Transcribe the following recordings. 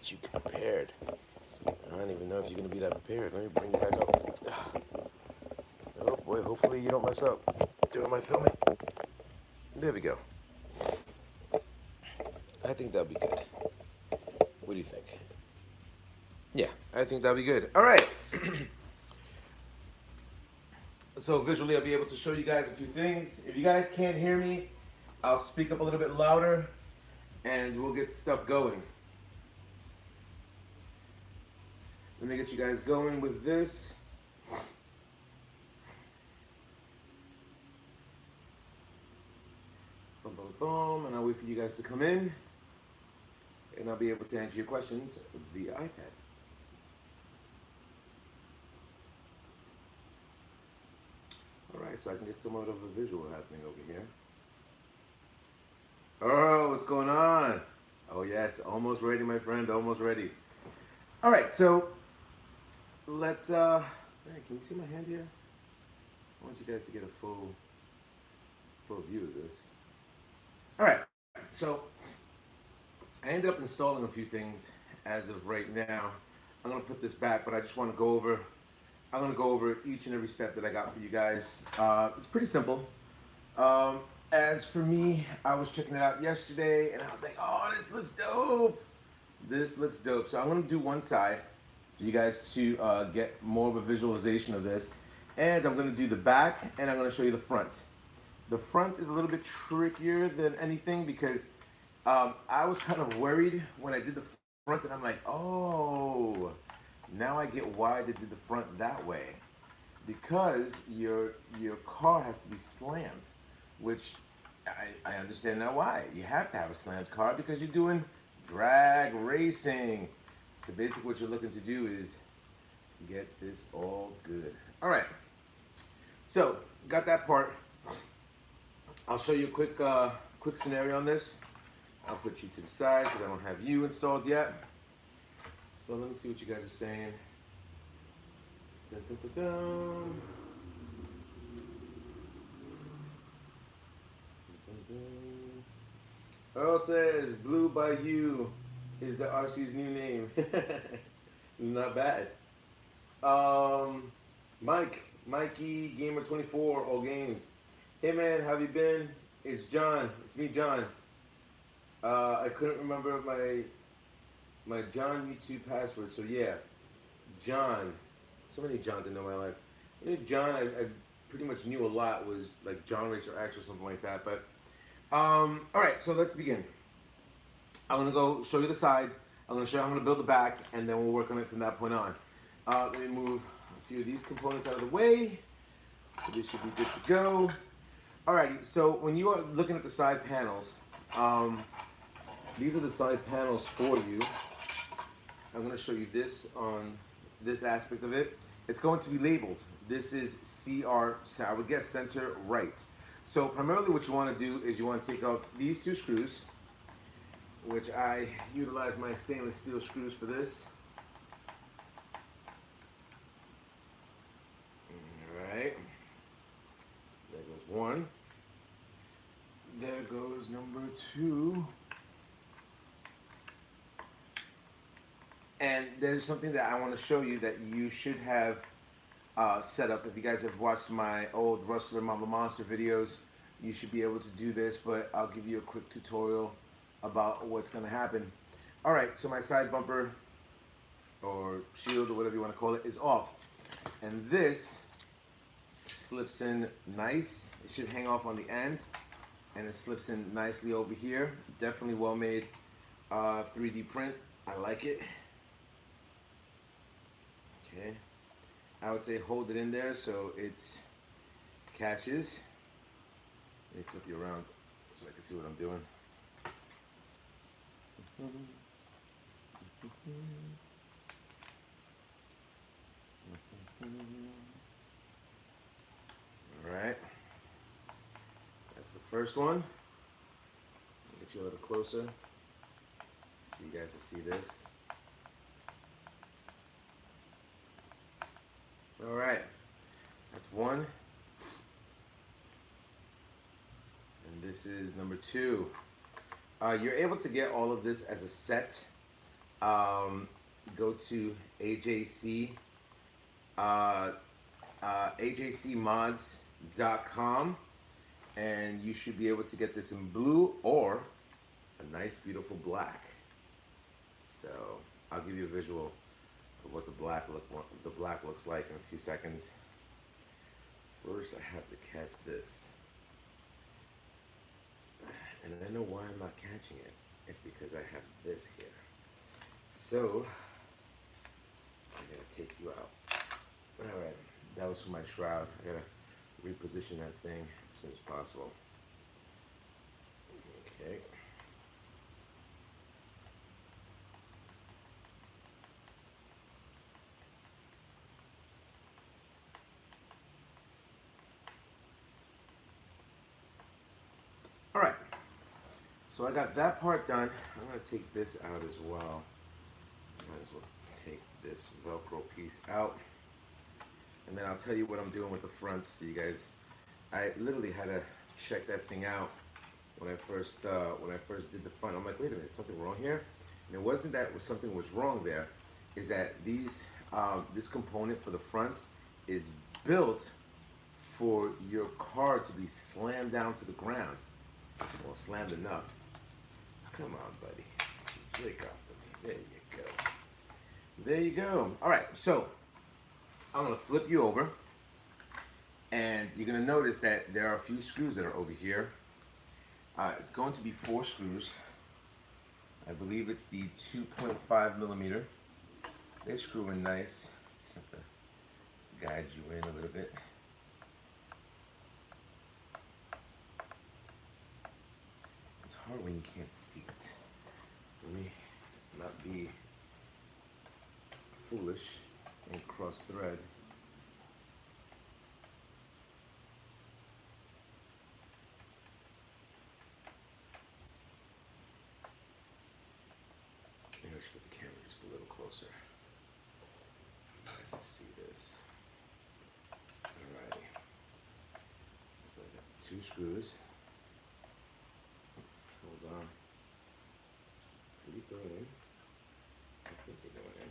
get you prepared. I don't even know if you're gonna be that prepared. Let me bring you back up. Oh boy, hopefully you don't mess up during my filming. There we go. I think that'll be good. What do you think? Yeah, I think that'll be good. All right. So visually, I'll be able to show you guys a few things. If you guys can't hear me, I'll speak up a little bit louder, and we'll get stuff going. Let me get you guys going with this. Boom, boom, boom, and I'll wait for you guys to come in, and I'll be able to answer your questions via iPad. All right, so I can get somewhat of a visual happening over here. Oh, what's going on? Oh yes, almost ready, my friend, almost ready. All right, so let's, hey, can you see my hand here? I want you guys to get a full view of this. All right, so I ended up installing a few things as of right now. I'm gonna put this back, but I just want to go over. I'm gonna go over each and every step that I got for you guys. It's pretty simple. Um, as for me, I was checking it out yesterday, and I was like, "Oh, this looks dope. This looks dope." So I'm gonna do one side for you guys to get more of a visualization of this, and I'm gonna do the back, and I'm gonna show you the front. The front is a little bit trickier than anything because I was kind of worried when I did the front, and I'm like, oh, now I get why they did the front that way. Because your car has to be slammed, which I understand now why. You have to have a slammed car because you're doing drag racing. So basically what you're looking to do is get this all good. All right, so got that part. I'll show you a quick scenario on this. I'll put you to the side because I don't have you installed yet. So let me see what you guys are saying. Dun, dun, dun, dun. Earl says Blue by You is the RC's new name. Not bad. Mikey Gamer 24 all games. Hey man, how have you been? It's John. It's me, John. I couldn't remember my John YouTube password, so yeah, John. So many Johns in my life. You know, John, I pretty much knew a lot was like John Racer X or something like that. But all right, so let's begin. I'm gonna go show you the sides. I'm gonna show you how I'm gonna build the back, and then we'll work on it from that point on. Let me move a few of these components out of the way, so this should be good to go. Alrighty, so when you are looking at the side panels, these are the side panels for you. I'm going to show you this on this aspect of it. It's going to be labeled. This is CR, so I would guess center right. So primarily what you want to do is you want to take off these two screws, which I utilize my stainless steel screws for this. Alright. There goes one. There goes number two. And there's something that I want to show you that you should have set up. If you guys have watched my old Rustler Mama Monster videos, you should be able to do this, but I'll give you a quick tutorial about what's going to happen. All right, so my side bumper or shield or whatever you want to call it is off. And this slips in nice. It should hang off on the end, and it slips in nicely over here. Definitely well made 3D print. I like it. Okay, I would say hold it in there so it catches. Let me flip you around so I can see what I'm doing. All right, that's the first one. I'll get you a little closer so you guys can see this. All right, that's one. And this is number two. You're able to get all of this as a set go to uh, ajcmods.com, and you should be able to get this in blue or a nice, beautiful black. So I'll give you a visual of what the black looks like in a few seconds. First, I have to catch this, and I know why I'm not catching it. It's because I have this here. So I'm gonna take you out. All right, that was for my shroud. I gotta reposition that thing as soon as possible. Okay. All right. So I got that part done. I'm gonna take this out as well. Might as well take this Velcro piece out. And then I'll tell you what I'm doing with the front so you guys, I literally had to check that thing out when I first did the front. I'm like, wait a minute, something wrong here? And it wasn't that something was wrong there, is that this component for the front is built for your car to be slammed down to the ground. Well, slammed enough. Come on, buddy. Break off of me. There you go. There you go. All right, so I'm gonna flip you over, and you're gonna notice that there are a few screws that are over here. It's going to be 4 screws. I believe it's the 2.5 millimeter. They screw in nice. Just have to guide you in a little bit. It's hard when you can't see it. Let me not be foolish and cross thread. Maybe I should put the camera just a little closer. Let's see this. Alrighty. So I got the 2 screws. Hold on. Did you go in? I think they're going in.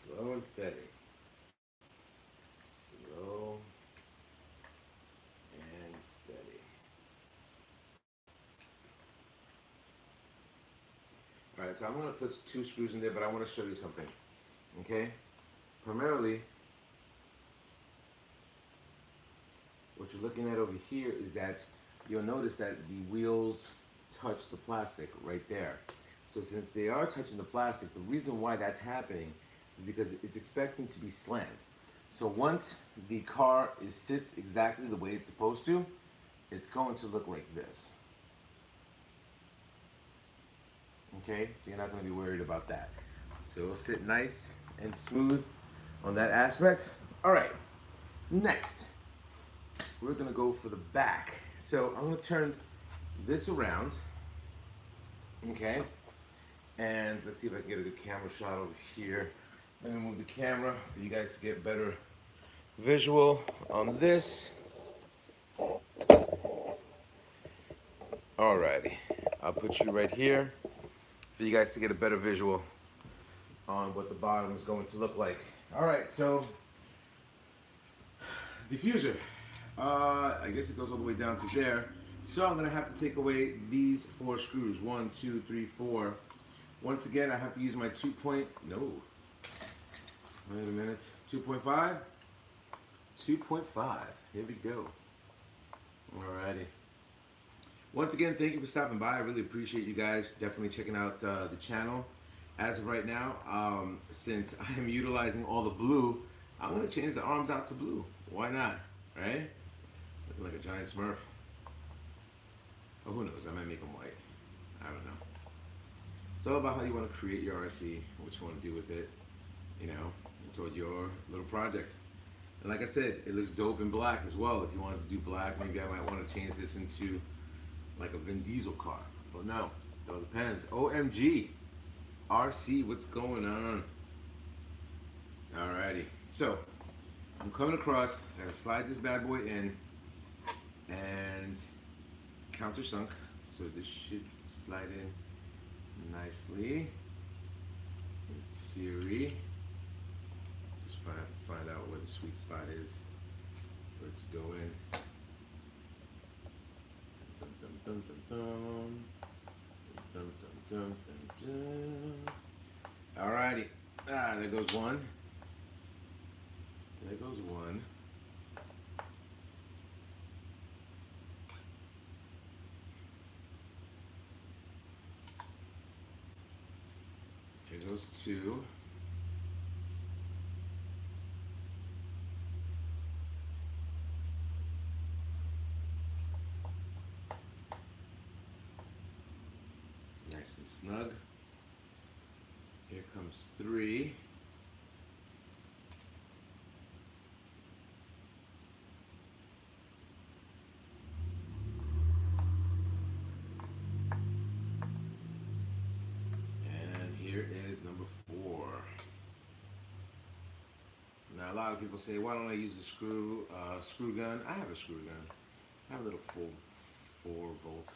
Slow and steady. Slow and steady. All right, so I'm going to put 2 screws in there, but I want to show you something. Okay? Primarily, what you're looking at over here is that you'll notice that the wheels touch the plastic right there. So since they are touching the plastic, the reason why that's happening is because it's expecting to be slammed. So once the car sits exactly the way it's supposed to, it's going to look like this. Okay, so you're not going to be worried about that. So it'll sit nice and smooth on that aspect. All right, next, we're going to go for the back. So I'm going to turn this around, okay? And let's see if I can get a good camera shot over here. Let me move the camera for you guys to get better visual on this. Alrighty, I'll put you right here for you guys to get a better visual on what the bottom is going to look like. Alright, so diffuser. I guess it goes all the way down to there. So I'm gonna have to take away these 4 screws. 1, 2, 3, 4. Once again, I have to use my 2 point, no. Wait a minute, 2.5? 2.5, here we go. Alrighty. Once again, thank you for stopping by. I really appreciate you guys definitely checking out the channel. As of right now, since I am utilizing all the blue, I'm gonna change the arms out to blue. Why not, right? Looking like a giant Smurf. Oh, who knows, I might make them white. I don't know. It's all about how you wanna create your RC, what you wanna do with it, you know, toward your little project. And like I said, it looks dope in black as well. If you wanted to do black, maybe I might want to change this into like a Vin Diesel car. But no, it all depends. OMG, RC, what's going on? Alrighty, so I'm coming across. I gotta slide this bad boy in and countersunk. So this should slide in nicely. In theory, just have to find out where the sweet spot is for it to go in. Dum, dum, dum, dum, dum. Dum, dum, dum, dum, dum. Alrighty. There goes one. There goes one. There goes two. Nice and snug. Here comes three. And here is number four. Now a lot of people say, why don't I use a screw gun? I have a screw gun. I have a little full 4-volt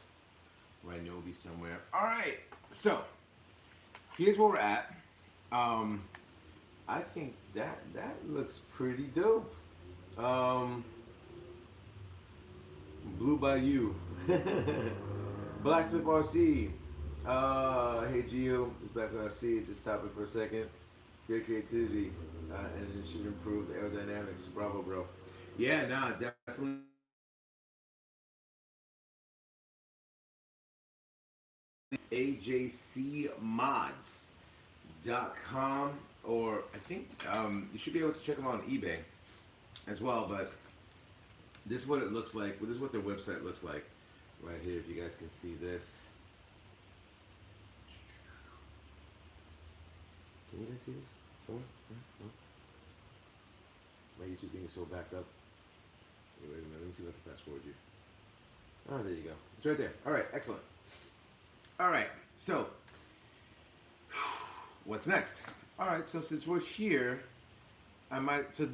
Rhinobi somewhere. All right, so here's where we're at. I think that looks pretty dope. Blue Bayou, Blacksmith RC. Hey Gio, it's back with RC. Just stopping for a second. Great creativity, and it should improve the aerodynamics. Bravo, bro. Yeah, nah, definitely. AJCmods.com, or I think you should be able to check them out on eBay as well. But this is what it looks like. This is what their website looks like right here. If you guys can see this, can you guys see this? Someone? No? My YouTube being so backed up. Wait a minute. Let me see if I can fast forward you. Oh, there you go. It's right there. All right, excellent. All right, so what's next? All right, so since we're here, I might. So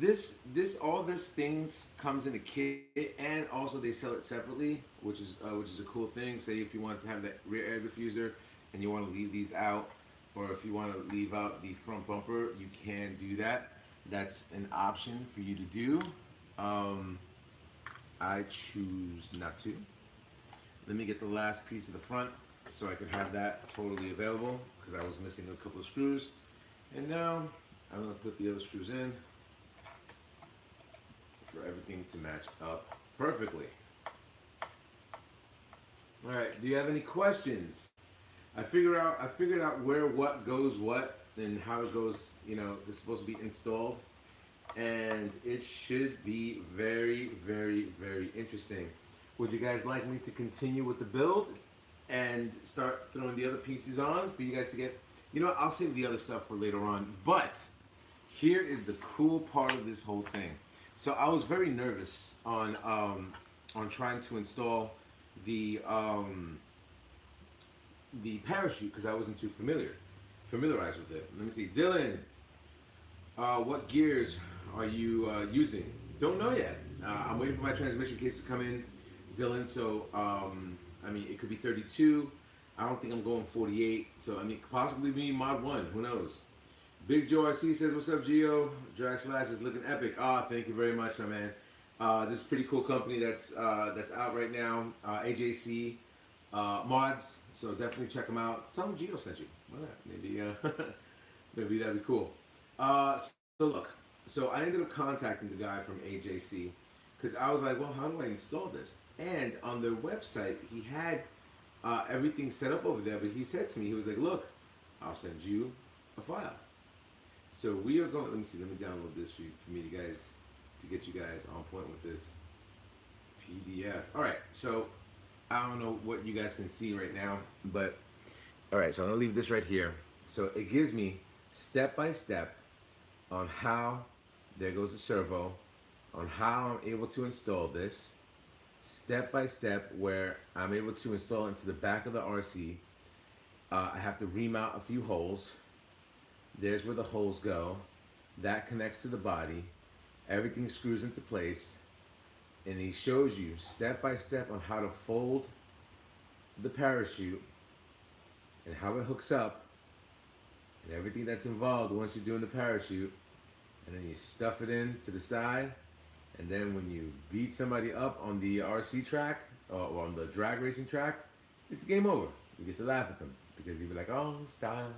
all this things comes in a kit, and also they sell it separately, which is a cool thing. Say if you want to have that rear air diffuser, and you want to leave these out, or if you want to leave out the front bumper, you can do that. That's an option for you to do. I choose not to. Let me get the last piece of the front so I could have that totally available because I was missing a couple of screws. And now I'm going to put the other screws in for everything to match up perfectly. All right, do you have any questions? I figured out where what goes what and how it goes, it's supposed to be installed. And it should be very, very, very interesting. Would you guys like me to continue with the build and start throwing the other pieces on for you guys to get, I'll save the other stuff for later on. But here is the cool part of this whole thing. So I was very nervous on trying to install the parachute because I wasn't too familiarized with it. Let me see, Dylan. What gears are you using? Don't know yet. I'm waiting for my transmission case to come in, Dylan. So, it could be 32. I don't think I'm going 48. So, possibly be Mod 1. Who knows? Big Joe RC says, what's up, Gio? Traxxas is looking epic. Thank you very much, my man. This is a pretty cool company that's out right now. AJC Mods. So, definitely check them out. Tell them Gio sent you. Why not? Maybe, maybe that'd be cool. So look, I ended up contacting the guy from AJC because I was like, well, how do I install this? And on their website, he had everything set up over there, but he said to me, he was like, look, I'll send you a file. So we are going, let me download this for me to get you guys on point with this PDF. All right, so I don't know what you guys can see right now, but all right, so I'm gonna leave this right here. So it gives me step by step on how, there goes the servo, on how I'm able to install this, step by step where I'm able to install into the back of the RC. I have to remount a few holes. There's where the holes go. That connects to the body. Everything screws into place, and he shows you step by step on how to fold the parachute and how it hooks up and everything that's involved once you're doing the parachute. And then you stuff it in to the side, and then when you beat somebody up on the RC track or on the drag racing track, it's game over. You get to laugh at them because you'll be like, "Oh, style."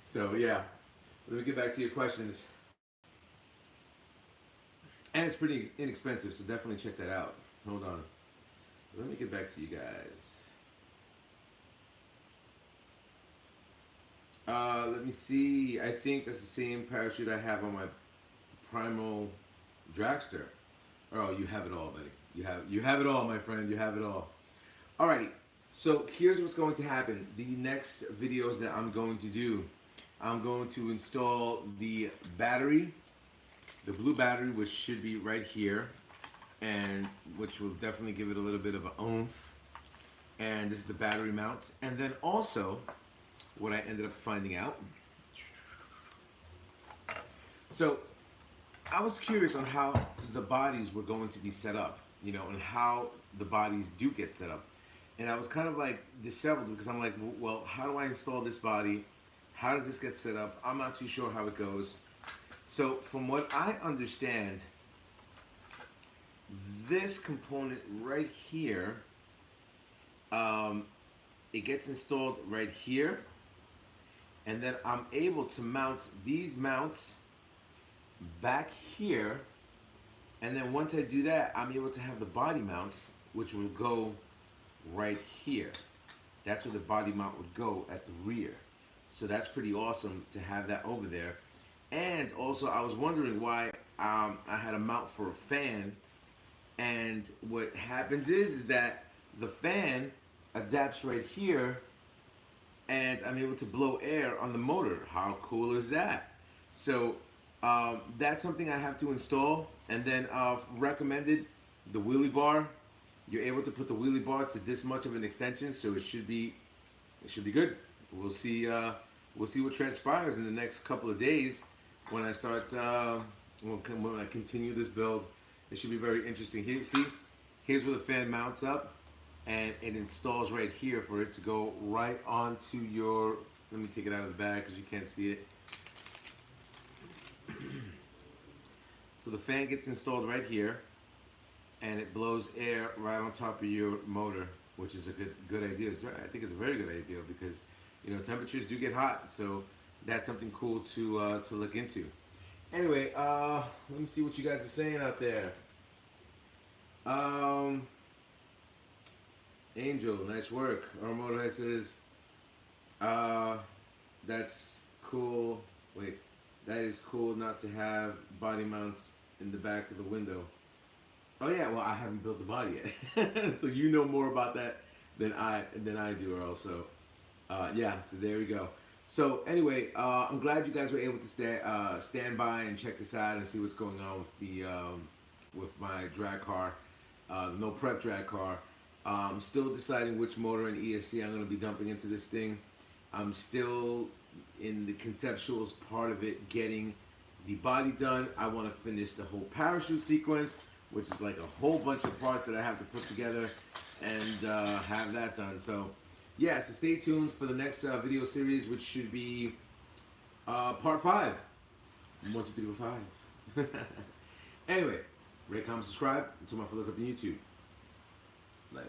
So yeah, let me get back to your questions. And it's pretty inexpensive, so definitely check that out. Hold on. Let me get back to you guys. Let me see. I think that's the same parachute I have on my Primal Dragster. Oh, you have it all, buddy. You have it all, my friend. You have it all. Alrighty. So here's what's going to happen. The next videos that I'm going to do, I'm going to install the battery, the blue battery, which should be right here, and which will definitely give it a little bit of an oomph. And this is the battery mount. And then also, what I ended up finding out. So I was curious on how the bodies were going to be set up, you know, and how the bodies do get set up. And I was kind of like disheveled because I'm like, well, how do I install this body? How does this get set up? I'm not too sure how it goes. So from what I understand, this component right here, it gets installed right here. And then I'm able to mount these mounts back here. And then once I do that, I'm able to have the body mounts, which will go right here. That's where the body mount would go, at the rear. So that's pretty awesome to have that over there. And also, I was wondering why I had a mount for a fan. And what happens is that the fan adapts right here, and I'm able to blow air on the motor. How cool is that? So that's something I have to install. And then recommended the wheelie bar. You're able to put the wheelie bar to this much of an extension, so it should be good. We'll see what transpires in the next couple of days when I start when I continue this build. It should be very interesting. Here, see, here's where the fan mounts up, and it installs right here for it to go right onto your. Let me take it out of the bag because you can't see it. So the fan gets installed right here, and it blows air right on top of your motor, which is a good idea. I think it's a very good idea because, you know, temperatures do get hot, so that's something cool to look into. Anyway, let me see what you guys are saying out there. Angel, nice work. Our motorhead says, that's cool. Wait, that is cool not to have body mounts in the back of the window. Oh yeah, well I haven't built the body yet, so you know more about that than I do, Earl. So yeah, so there we go. So anyway, I'm glad you guys were able to stand by and check this out and see what's going on with the with my drag car, no prep drag car. I'm still deciding which motor and ESC I'm going to be dumping into this thing. I'm still in the conceptual part of it, getting the body done. I want to finish the whole parachute sequence, which is like a whole bunch of parts that I have to put together and have that done. So yeah, so stay tuned for the next video series, which should be part 5. 1, 2, 3, 4, 5. Anyway, rate, comment, subscribe. Until my fellows up on YouTube. Later.